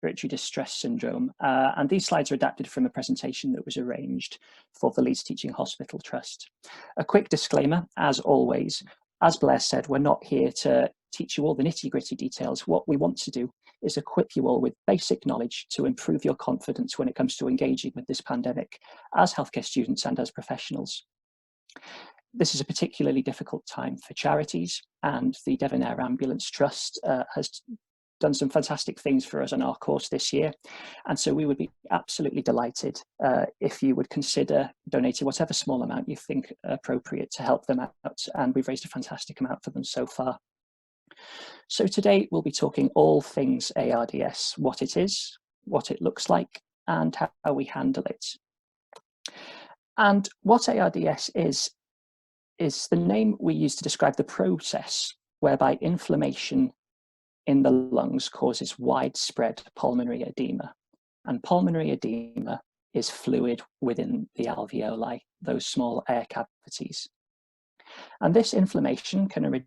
respiratory distress syndrome. And these slides are adapted from a presentation that was arranged for the Leeds Teaching Hospital Trust. A quick disclaimer, as always, as Blair said, we're not here to teach you all the nitty-gritty details. What we want to do is equip you all with basic knowledge to improve your confidence when it comes to engaging with this pandemic as healthcare students and as professionals. This is a particularly difficult time for charities, and the Devon Air Ambulance Trust has done some fantastic things for us on our course this year. And so we would be absolutely delighted if you would consider donating whatever small amount you think appropriate to help them out. And we've raised a fantastic amount for them so far. So today we'll be talking all things ARDS, what it is, what it looks like, and how we handle it. And what ARDS is the name we use to describe the process whereby inflammation in the lungs causes widespread pulmonary edema. And pulmonary edema is fluid within the alveoli, those small air cavities. And this inflammation can originate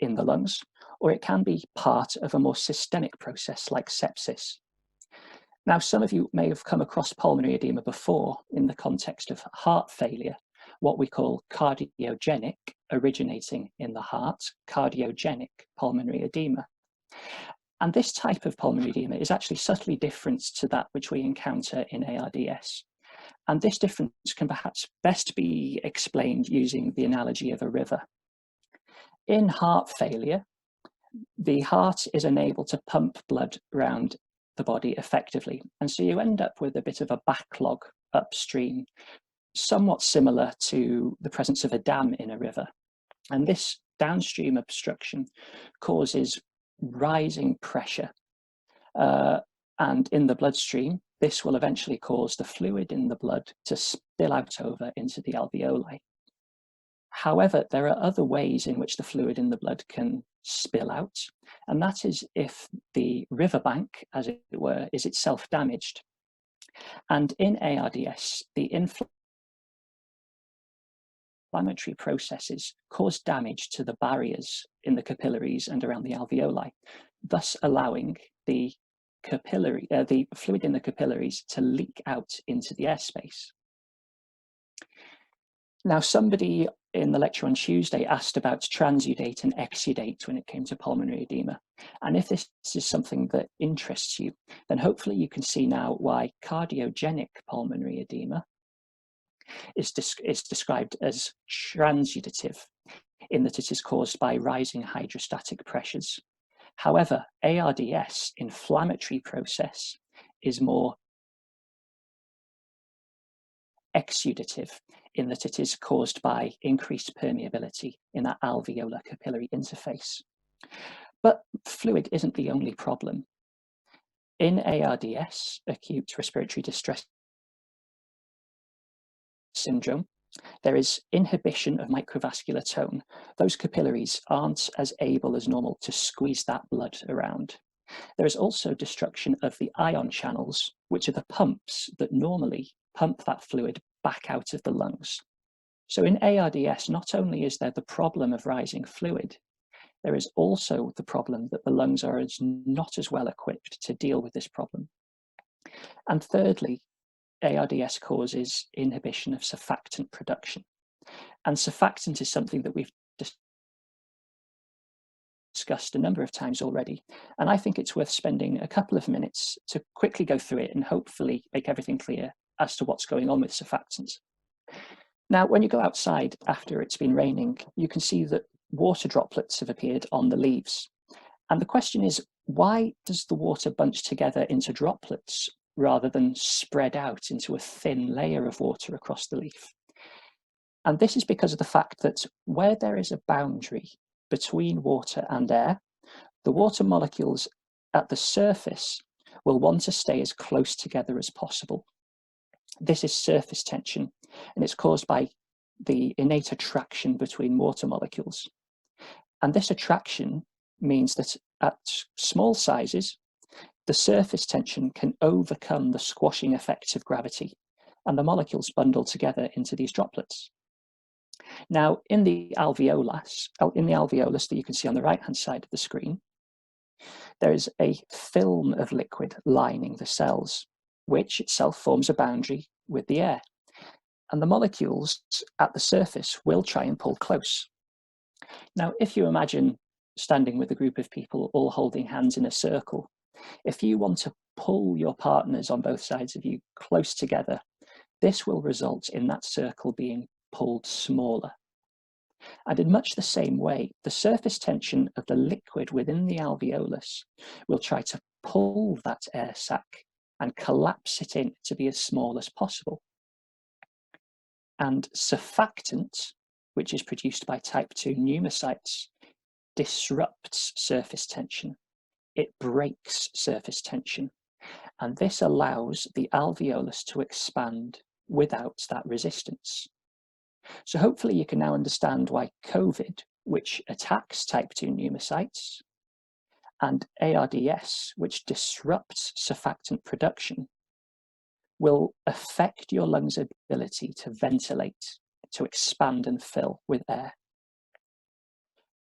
in the lungs, or it can be part of a more systemic process like sepsis. Now, some of you may have come across pulmonary edema before in the context of heart failure, what we call cardiogenic, originating in the heart, cardiogenic pulmonary edema. And this type of pulmonary edema is actually subtly different to that which we encounter in ARDS. And this difference can perhaps best be explained using the analogy of a river. In heart failure, the heart is unable to pump blood around the body effectively. And so you end up with a bit of a backlog upstream, somewhat similar to the presence of a dam in a river. And this downstream obstruction causes rising pressure. And in the bloodstream, this will eventually cause the fluid in the blood to spill out over into the alveoli. However, there are other ways in which the fluid in the blood can spill out, and that is if the riverbank, as it were, is itself damaged. And in ARDS, the inflammatory processes cause damage to the barriers in the capillaries and around the alveoli, thus allowing the fluid in the capillaries to leak out into the airspace. Now, somebody in the lecture on Tuesday asked about transudate and exudate when it came to pulmonary edema. And if this is something that interests you, then hopefully you can see now why cardiogenic pulmonary edema is described as transudative, in that it is caused by rising hydrostatic pressures. However, ARDS inflammatory process is more exudative, in that it is caused by increased permeability in that alveolar capillary interface. But fluid isn't the only problem. In ARDS, acute respiratory distress syndrome, there is inhibition of microvascular tone. Those capillaries aren't as able as normal to squeeze that blood around. There is also destruction of the ion channels, which are the pumps that normally pump that fluid back out of the lungs. So in ARDS, not only is there the problem of rising fluid, there is also the problem that the lungs are not as well equipped to deal with this problem. And thirdly, ARDS causes inhibition of surfactant production. And surfactant is something that we've discussed a number of times already. And I think it's worth spending a couple of minutes to quickly go through it and hopefully make everything clear as to what's going on with surfactants. Now, when you go outside after it's been raining, you can see that water droplets have appeared on the leaves. And the question is, why does the water bunch together into droplets rather than spread out into a thin layer of water across the leaf? And this is because of the fact that where there is a boundary between water and air, the water molecules at the surface will want to stay as close together as possible. This is surface tension, and it's caused by the innate attraction between water molecules. And this attraction means that at small sizes, the surface tension can overcome the squashing effects of gravity, and the molecules bundle together into these droplets. Now, in the alveolus that you can see on the right-hand side of the screen, There is a film of liquid lining the cells, which itself forms a boundary with the air. And the molecules at the surface will try and pull close. Now, if you imagine standing with a group of people all holding hands in a circle, if you want to pull your partners on both sides of you close together, this will result in that circle being pulled smaller. And in much the same way, the surface tension of the liquid within the alveolus will try to pull that air sac and collapse it in to be as small as possible. And surfactant, which is produced by type 2 pneumocytes, disrupts surface tension. It breaks surface tension, and this allows the alveolus to expand without that resistance. So hopefully you can now understand why COVID, which attacks type 2 pneumocytes, and ARDS, which disrupts surfactant production, will affect your lungs' ability to ventilate, to expand and fill with air.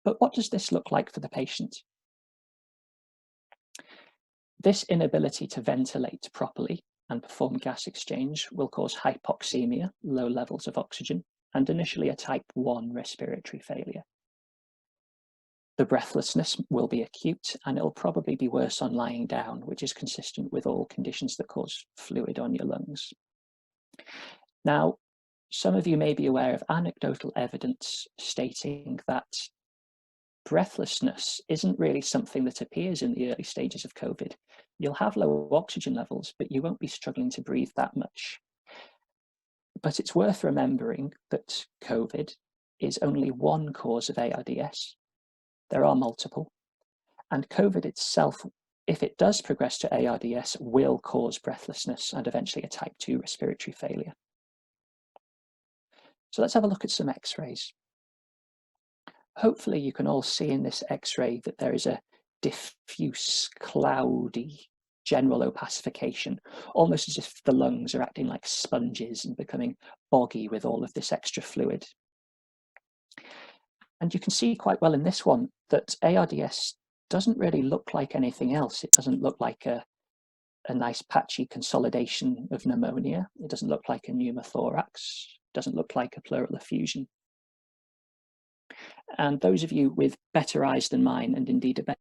But what does this look like for the patient? This inability to ventilate properly and perform gas exchange will cause hypoxemia, low levels of oxygen, and initially a type 1 respiratory failure. The breathlessness will be acute, and it'll probably be worse on lying down, which is consistent with all conditions that cause fluid on your lungs. Now, some of you may be aware of anecdotal evidence stating that breathlessness isn't really something that appears in the early stages of COVID. You'll have low oxygen levels, but you won't be struggling to breathe that much. But it's worth remembering that COVID is only one cause of ARDS. There are multiple. And COVID itself, if it does progress to ARDS, will cause breathlessness and eventually a type 2 respiratory failure. So let's have a look at some X-rays. Hopefully you can all see in this X-ray that there is a diffuse, cloudy, general opacification, almost as if the lungs are acting like sponges and becoming boggy with all of this extra fluid. And you can see quite well in this one that ARDS doesn't really look like anything else. It doesn't look like a nice patchy consolidation of pneumonia. It doesn't look like a pneumothorax. It doesn't look like a pleural effusion. And those of you with better eyes than mine, and indeed a better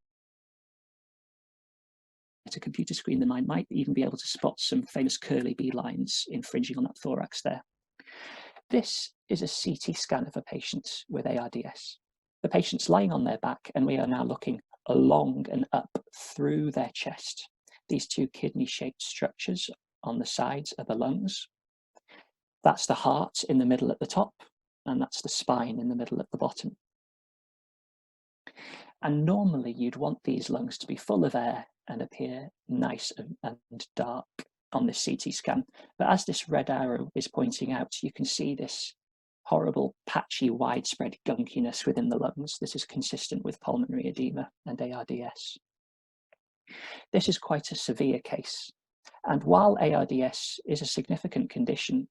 computer screen than mine, might even be able to spot some famous curly bee lines infringing on that thorax there. This is a CT scan of a patient with ARDS. The patient's lying on their back, and we are now looking along and up through their chest. These two kidney-shaped structures on the sides are the lungs. That's the heart in the middle at the top, and that's the spine in the middle at the bottom. And normally you'd want these lungs to be full of air and appear nice and dark on this CT scan. But as this red arrow is pointing out, you can see this horrible, patchy, widespread gunkiness within the lungs. This is consistent with pulmonary edema and ARDS. This is quite a severe case. And while ARDS is a significant condition,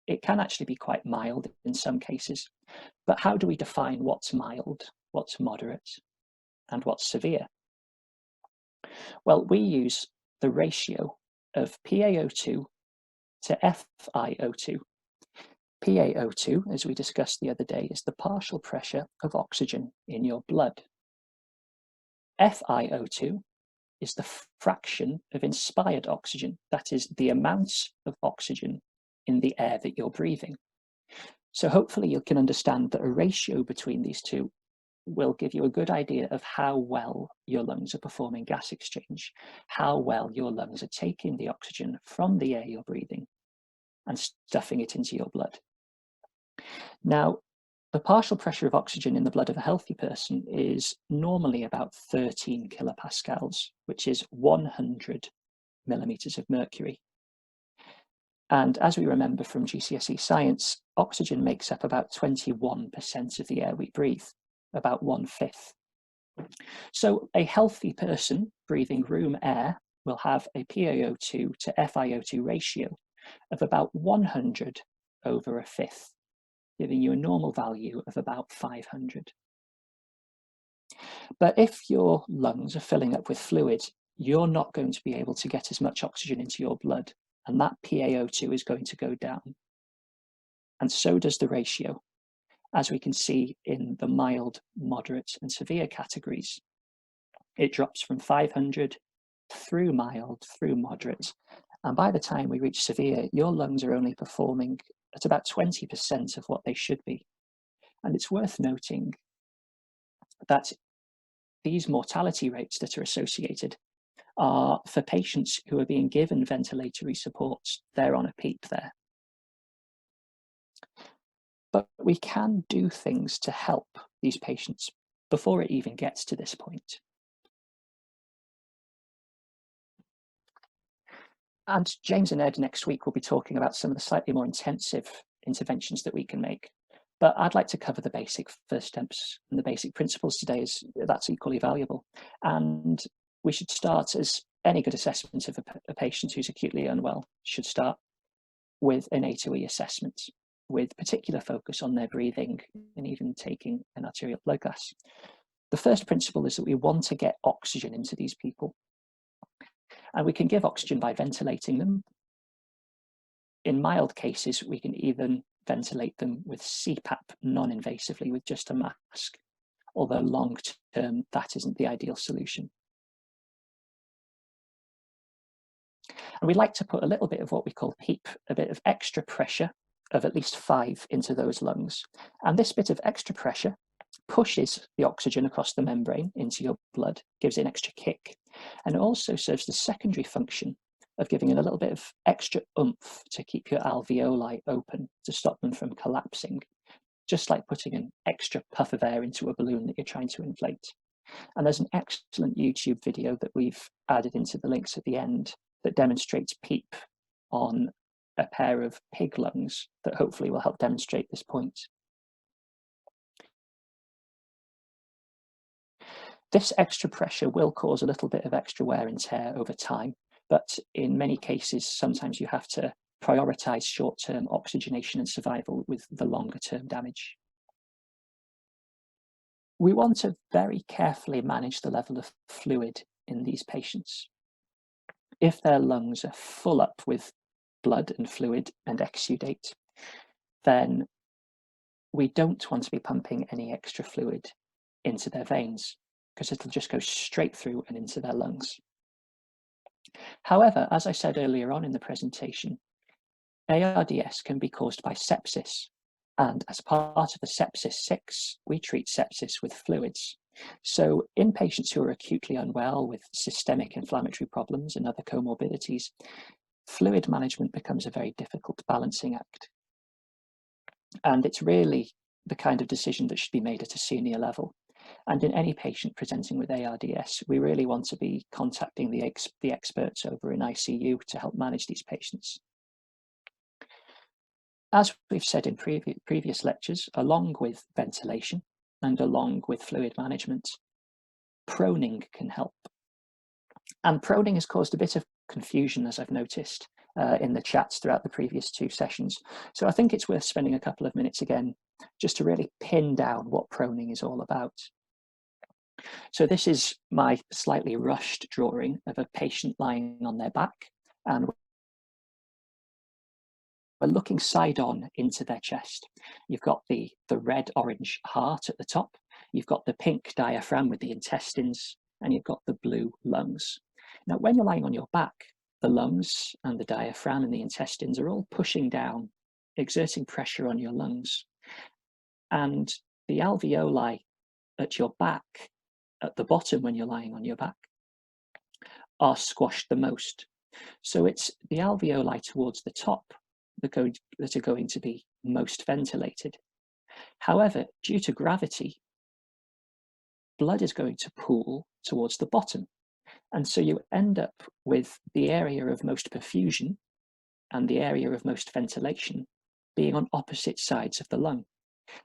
it can actually be quite mild in some cases. But how do we define what's mild, what's moderate, and what's severe? Well, we use the ratio of PaO2 to FiO2. PaO2, as we discussed the other day, is the partial pressure of oxygen in your blood. FiO2 is the fraction of inspired oxygen, that is the amount of oxygen in the air that you're breathing. So hopefully you can understand that a ratio between these two will give you a good idea of how well your lungs are performing gas exchange, how well your lungs are taking the oxygen from the air you're breathing and stuffing it into your blood. Now, the partial pressure of oxygen in the blood of a healthy person is normally about 13 kilopascals, which is 100 millimeters of mercury. And as we remember from GCSE science, oxygen makes up about 21% of the air we breathe, about 1/5. So a healthy person breathing room air will have a PaO2 to FiO2 ratio of about 100 over 1/5, giving you a normal value of about 500. But if your lungs are filling up with fluid, you're not going to be able to get as much oxygen into your blood, and that PaO2 is going to go down. And so does the ratio, as we can see in the mild, moderate, and severe categories. It drops from 500 through mild, through moderate, and by the time we reach severe, your lungs are only performing at about 20% of what they should be. And it's worth noting that these mortality rates that are associated are for patients who are being given ventilatory supports. They're on a PEEP there. But we can do things to help these patients before it even gets to this point. And James and Ed next week will be talking about some of the slightly more intensive interventions that we can make. But I'd like to cover the basic first steps and the basic principles today, as that's equally valuable. And we should start, as any good assessment of a patient who's acutely unwell should start, with an A to E assessment, with particular focus on their breathing and even taking an arterial blood gas. The first principle is that we want to get oxygen into these people. And we can give oxygen by ventilating them. In mild cases, we can even ventilate them with CPAP non-invasively with just a mask, although long term, that isn't the ideal solution. And we like to put a little bit of what we call PEEP, a bit of extra pressure of at least 5 into those lungs. And this bit of extra pressure pushes the oxygen across the membrane into your blood, gives it an extra kick, and also serves the secondary function of giving it a little bit of extra oomph to keep your alveoli open, to stop them from collapsing, just like putting an extra puff of air into a balloon that you're trying to inflate. And there's an excellent YouTube video that we've added into the links at the end that demonstrates PEEP on a pair of pig lungs that hopefully will help demonstrate this point. This extra pressure will cause a little bit of extra wear and tear over time, but in many cases, sometimes you have to prioritize short-term oxygenation and survival with the longer-term damage. We want to very carefully manage the level of fluid in these patients. If their lungs are full up with blood and fluid and exudate, then we don't want to be pumping any extra fluid into their veins, because it'll just go straight through and into their lungs. However, as I said earlier on in the presentation, ARDS can be caused by sepsis, and as part of the sepsis 6, we treat sepsis with fluids. So in patients who are acutely unwell with systemic inflammatory problems and other comorbidities, fluid management becomes a very difficult balancing act. And it's really the kind of decision that should be made at a senior level. And in any patient presenting with ARDS, we really want to be contacting the experts over in ICU to help manage these patients. As we've said in previous lectures, along with ventilation and along with fluid management, proning can help. And proning has caused a bit of confusion, as I've noticed in the chats throughout the previous 2 sessions. So I think it's worth spending a couple of minutes again just to really pin down what proning is all about. So this is my slightly rushed drawing of a patient lying on their back, and we're looking side on into their chest. You've got the red-orange heart at the top, you've got the pink diaphragm with the intestines, and you've got the blue lungs. Now, when you're lying on your back, the lungs and the diaphragm and the intestines are all pushing down, exerting pressure on your lungs. And the alveoli at your back, at the bottom when you're lying on your back, are squashed the most. So it's the alveoli towards the top that are going to be most ventilated. However, due to gravity, blood is going to pool towards the bottom. And so you end up with the area of most perfusion and the area of most ventilation being on opposite sides of the lung.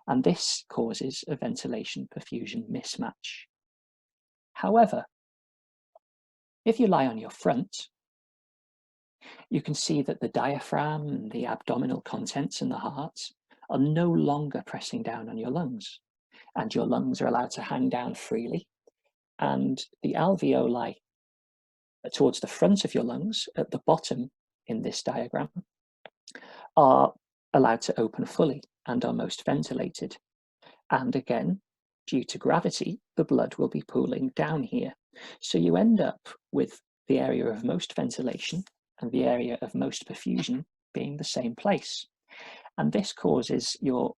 And this causes a ventilation perfusion mismatch. However, if you lie on your front, you can see that the diaphragm and the abdominal contents and the heart are no longer pressing down on your lungs. and your lungs are allowed to hang down freely. And the alveoli towards the front of your lungs, at the bottom in this diagram, are allowed to open fully and are most ventilated. And again, due to gravity, the blood will be pooling down here. So you end up with the area of most ventilation and the area of most perfusion being the same place. And this causes your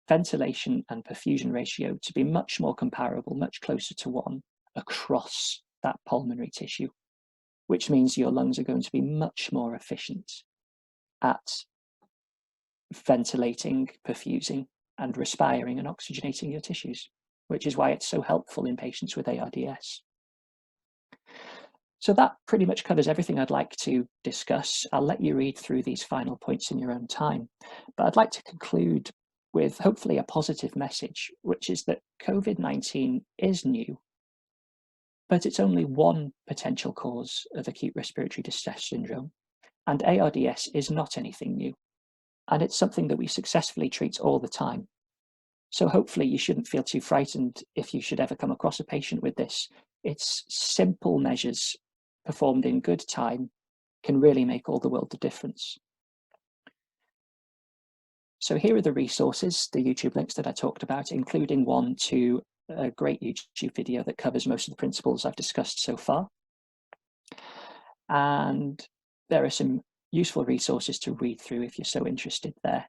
ventilation and perfusion ratio to be much more comparable, much closer to 1 across that pulmonary tissue, which means your lungs are going to be much more efficient at ventilating, perfusing, and respiring and oxygenating your tissues, which is why it's so helpful in patients with ARDS. So that pretty much covers everything I'd like to discuss. I'll let you read through these final points in your own time, but I'd like to conclude with hopefully a positive message, which is that COVID-19 is new, but it's only one potential cause of acute respiratory distress syndrome, and ARDS is not anything new, and it's something that we successfully treat all the time. So hopefully you shouldn't feel too frightened if you should ever come across a patient with this. It's simple measures performed in good time can really make all the world of difference. So here are the resources, the YouTube links that I talked about, including one to a great YouTube video that covers most of the principles I've discussed so far. And there are some useful resources to read through if you're so interested there.